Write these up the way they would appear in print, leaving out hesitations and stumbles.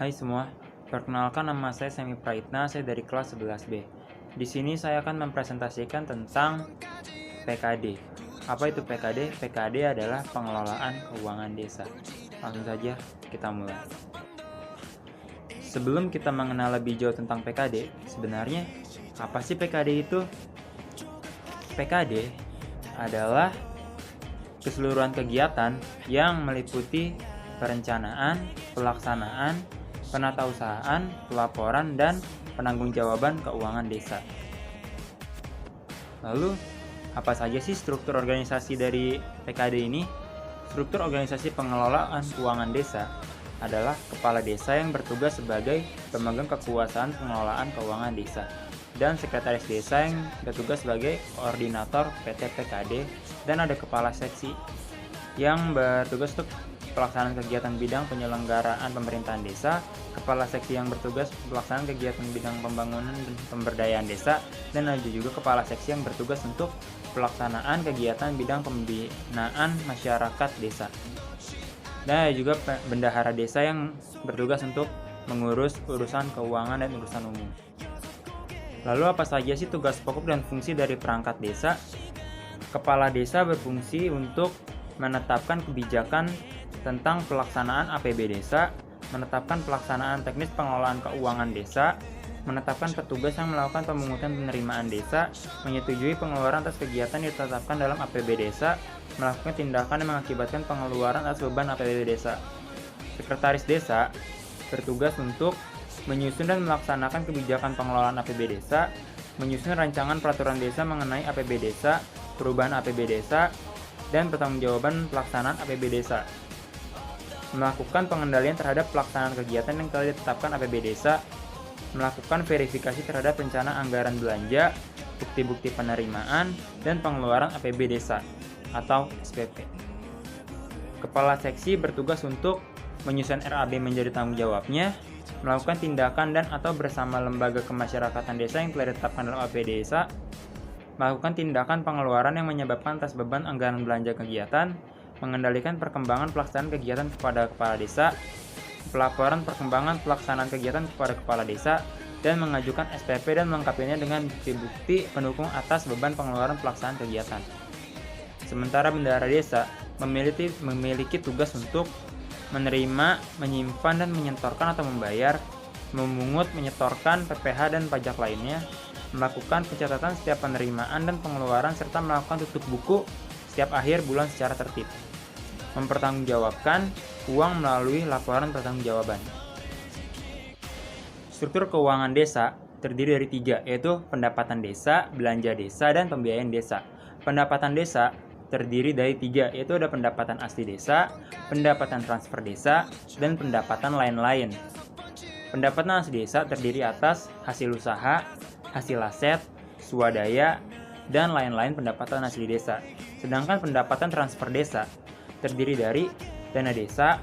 Hai semua, perkenalkan nama saya Semi Praitna, saya dari kelas 11B. Di sini saya akan mempresentasikan tentang PKD. Apa itu PKD? PKD adalah pengelolaan keuangan desa. Langsung saja kita mulai. Sebelum kita mengenal lebih jauh tentang PKD, sebenarnya apa sih PKD itu? PKD adalah keseluruhan kegiatan yang meliputi perencanaan, pelaksanaan, penatausahaan, pelaporan, dan penanggung-jawaban keuangan desa. Lalu, apa saja sih struktur organisasi dari PKD ini? Struktur organisasi pengelolaan keuangan desa adalah kepala desa yang bertugas sebagai pemegang kekuasaan pengelolaan keuangan desa, dan sekretaris desa yang bertugas sebagai koordinator PT PKD, dan ada kepala seksi yang bertugas untuk pelaksanaan kegiatan bidang penyelenggaraan pemerintahan desa, kepala seksi yang bertugas pelaksanaan kegiatan bidang pembangunan dan pemberdayaan desa, dan ada juga kepala seksi yang bertugas untuk pelaksanaan kegiatan bidang pembinaan masyarakat desa. Dan ada juga bendahara desa yang bertugas untuk mengurus urusan keuangan dan urusan umum. Lalu apa saja sih tugas pokok dan fungsi dari perangkat desa? Kepala desa berfungsi untuk menetapkan kebijakan tentang pelaksanaan APB desa, menetapkan pelaksanaan teknis pengelolaan keuangan desa, menetapkan petugas yang melakukan pemungutan penerimaan desa, menyetujui pengeluaran atas kegiatan yang ditetapkan dalam APB desa, melakukan tindakan yang mengakibatkan pengeluaran atas beban APB desa. Sekretaris desa bertugas untuk menyusun dan melaksanakan kebijakan pengelolaan APB desa, menyusun rancangan peraturan desa mengenai APB desa, perubahan APB desa, dan pertanggungjawaban pelaksanaan APB desa. Melakukan pengendalian terhadap pelaksanaan kegiatan yang telah ditetapkan APB desa, melakukan verifikasi terhadap rencana anggaran belanja, bukti-bukti penerimaan, dan pengeluaran APB desa atau SPP. Kepala seksi bertugas untuk menyusun RAB menjadi tanggung jawabnya, melakukan tindakan dan atau bersama lembaga kemasyarakatan desa yang telah ditetapkan dalam APB desa, melakukan tindakan pengeluaran yang menyebabkan atas beban anggaran belanja kegiatan, mengendalikan perkembangan pelaksanaan kegiatan kepada kepala desa, pelaporan perkembangan pelaksanaan kegiatan kepada kepala desa, dan mengajukan SPP dan melengkapinya dengan bukti-bukti pendukung atas beban pengeluaran pelaksanaan kegiatan. Sementara bendahara desa memiliki tugas untuk menerima, menyimpan, dan menyetorkan atau membayar, memungut, menyetorkan PPh dan pajak lainnya, melakukan pencatatan setiap penerimaan dan pengeluaran, serta melakukan tutup buku setiap akhir bulan secara tertib. Mempertanggungjawabkan uang melalui laporan pertanggungjawaban. Struktur keuangan desa terdiri dari 3, yaitu pendapatan desa, belanja desa, dan pembiayaan desa. Pendapatan desa terdiri dari 3, yaitu ada pendapatan asli desa, pendapatan transfer desa, dan pendapatan lain-lain. Pendapatan asli desa terdiri atas hasil usaha, hasil aset, swadaya, dan lain-lain pendapatan asli desa. Sedangkan pendapatan transfer desa terdiri dari dana desa,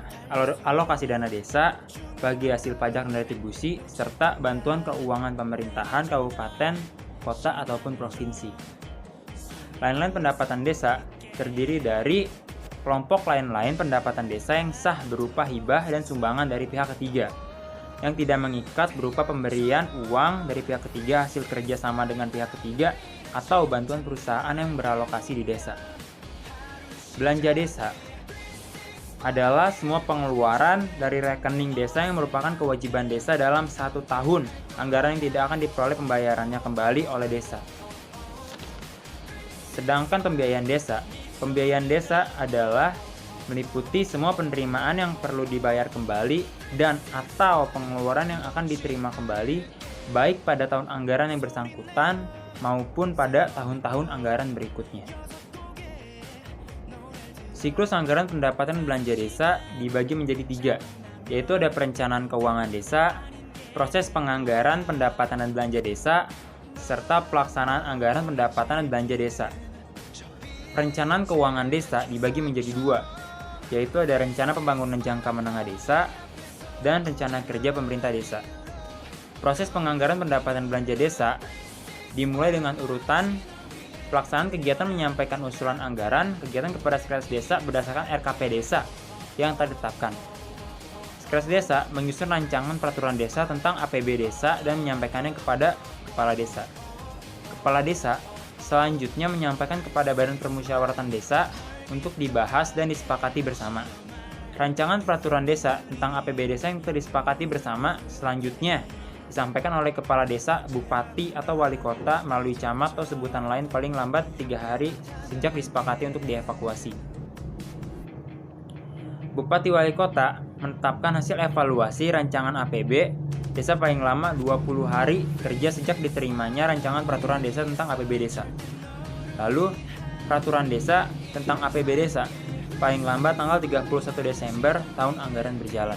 alokasi dana desa, bagi hasil pajak dan retribusi, serta bantuan keuangan pemerintahan kabupaten, kota, ataupun provinsi. Lain-lain pendapatan desa terdiri dari kelompok lain-lain pendapatan desa yang sah berupa hibah dan sumbangan dari pihak ketiga, yang tidak mengikat berupa pemberian uang dari pihak ketiga hasil kerja sama dengan pihak ketiga, atau bantuan perusahaan yang beralokasi di desa. Belanja desa adalah semua pengeluaran dari rekening desa yang merupakan kewajiban desa dalam 1 tahun, anggaran yang tidak akan diperoleh pembayarannya kembali oleh desa. Sedangkan pembiayaan desa adalah meliputi semua penerimaan yang perlu dibayar kembali dan atau pengeluaran yang akan diterima kembali, baik pada tahun anggaran yang bersangkutan maupun pada tahun-tahun anggaran berikutnya. Siklus anggaran pendapatan belanja desa dibagi menjadi 3, yaitu ada perencanaan keuangan desa, proses penganggaran pendapatan dan belanja desa, serta pelaksanaan anggaran pendapatan dan belanja desa. Perencanaan keuangan desa dibagi menjadi 2, yaitu ada rencana pembangunan jangka menengah desa dan rencana kerja pemerintah desa. Proses penganggaran pendapatan belanja desa dimulai dengan urutan pelaksanaan kegiatan menyampaikan usulan anggaran kegiatan kepada sekretaris desa berdasarkan RKP desa yang telah ditetapkan. Sekretaris Desa menyusun rancangan peraturan desa tentang APB desa dan menyampaikannya kepada Kepala Desa. Kepala Desa selanjutnya menyampaikan kepada Badan Permusyawaratan Desa untuk dibahas dan disepakati bersama. Rancangan peraturan desa tentang APB desa yang telah disepakati bersama selanjutnya disampaikan oleh Kepala Desa, Bupati, atau Wali Kota melalui camat atau sebutan lain paling lambat 3 hari sejak disepakati untuk dievakuasi. Bupati Wali Kota menetapkan hasil evaluasi rancangan APB desa paling lama 20 hari kerja sejak diterimanya rancangan peraturan desa tentang APB desa. Lalu, peraturan desa tentang APB desa paling lambat tanggal 31 Desember tahun anggaran berjalan.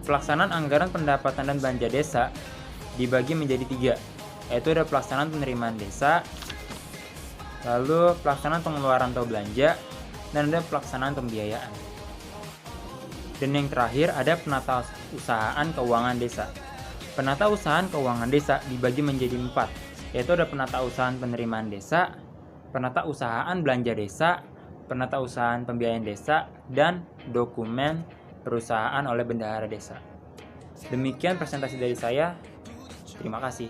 Pelaksanaan anggaran pendapatan dan belanja desa dibagi menjadi 3, yaitu ada pelaksanaan penerimaan desa, lalu pelaksanaan pengeluaran atau belanja, dan ada pelaksanaan pembiayaan. Dan yang terakhir ada penatausahaan keuangan desa. Penatausahaan keuangan desa dibagi menjadi 4, yaitu ada penatausahaan penerimaan desa, penatausahaan belanja desa, penatausahaan pembiayaan desa, dan dokumen perusahaan oleh bendahara desa. Demikian presentasi dari saya. Terima kasih.